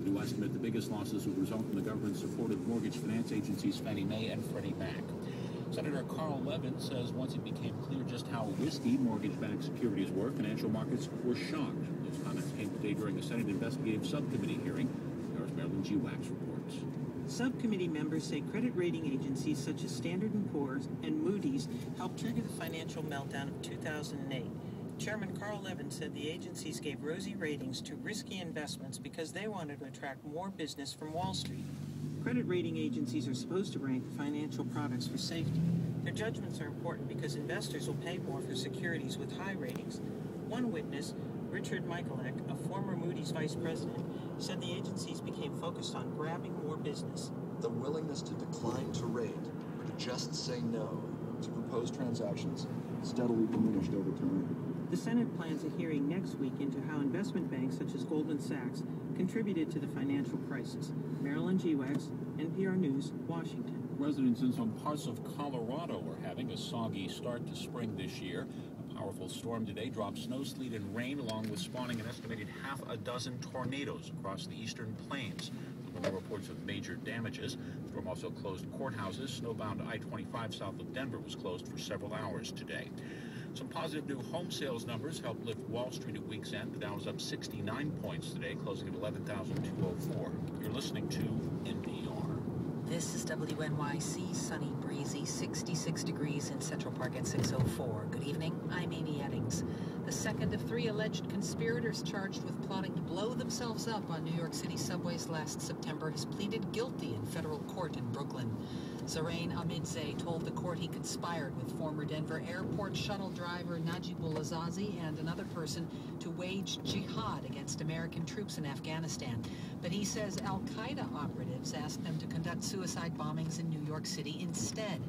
who estimate the biggest losses would result from the government-supported mortgage finance agencies Fannie Mae and Freddie Mac. Senator Carl Levin says once it became clear just how risky mortgage-backed securities were, financial markets were shocked. Those comments came today during a Senate investigative subcommittee hearing. Here's Marilyn G. Wax reports. Subcommittee members say credit rating agencies such as Standard & Poor's and Moody's helped trigger the financial meltdown of 2008. Chairman Carl Levin said the agencies gave rosy ratings to risky investments because they wanted to attract more business from Wall Street. Credit rating agencies are supposed to rank financial products for safety. Their judgments are important because investors will pay more for securities with high ratings. One witness, Richard Michalek, a former Moody's vice president, said the agencies became focused on grabbing more business. The willingness to decline to rate or to just say no to proposed transactions steadily diminished over time. The Senate plans a hearing next week into how investment banks such as Goldman Sachs contributed to the financial crisis. Marilyn G. Wax, NPR News, Washington. Residents in some parts of Colorado are having a soggy start to spring this year. A powerful storm today dropped snow, sleet, and rain, along with spawning an estimated half a dozen tornadoes across the eastern plains. There were no reports of major damages. The storm also closed courthouses. Snowbound I-25 south of Denver was closed for several hours today. Some positive new home sales numbers helped lift Wall Street at week's end. The Dow was up 69 points today, closing at 11,204. You're listening to NPR. This is WNYC, sunny, breezy, 66 degrees in Central Park at 6:04. Good evening, I'm Amy Eddings. The second of three alleged conspirators charged with plotting to blow themselves up on New York City subways last September has pleaded guilty in federal court in Brooklyn. Zarain Amidze told the court he conspired with former Denver airport shuttle driver Najibul Azazi and another person to wage jihad against American troops in Afghanistan. But he says al-Qaeda operatives asked them to conduct suicide bombings in New York City instead.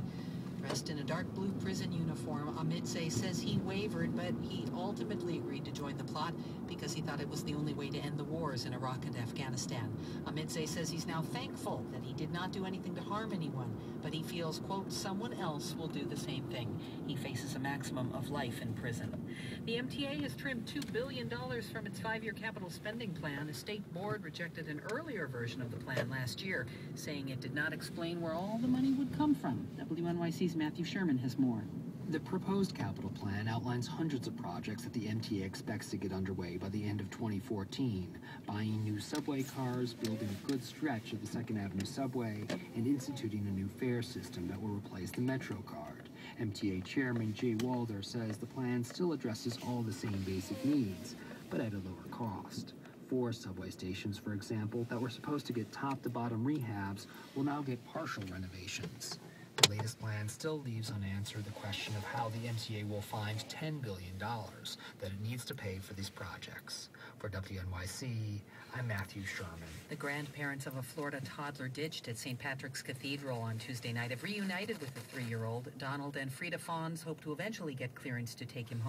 Dressed in a dark blue prison uniform, Amidze says he wavered, but he ultimately agreed to join the plot because he thought it was the only way to end the wars in Iraq and Afghanistan. Amidze says he's now thankful that he did not do anything to harm anyone, but he feels, quote, someone else will do the same thing. He faces a maximum of life in prison. The MTA has trimmed $2 billion from its 5-year capital spending plan. A state board rejected an earlier version of the plan last year, saying it did not explain where all the money would come from. WNYC's Matthew Sherman has more. The proposed capital plan outlines hundreds of projects that the MTA expects to get underway by the end of 2014, buying new subway cars, building a good stretch of the 2nd Avenue subway, and instituting a new fare system that will replace the Metro card. MTA Chairman Jay Walder says the plan still addresses all the same basic needs, but at a lower cost. 4 subway stations, for example, that were supposed to get top-to-bottom rehabs will now get partial renovations. The latest plan still leaves unanswered the question of how the MTA will find $10 billion that it needs to pay for these projects. For WNYC, I'm Matthew Sherman. The grandparents of a Florida toddler ditched at St. Patrick's Cathedral on Tuesday night have reunited with the 3-year-old. Donald and Frida Fawns hope to eventually get clearance to take him home.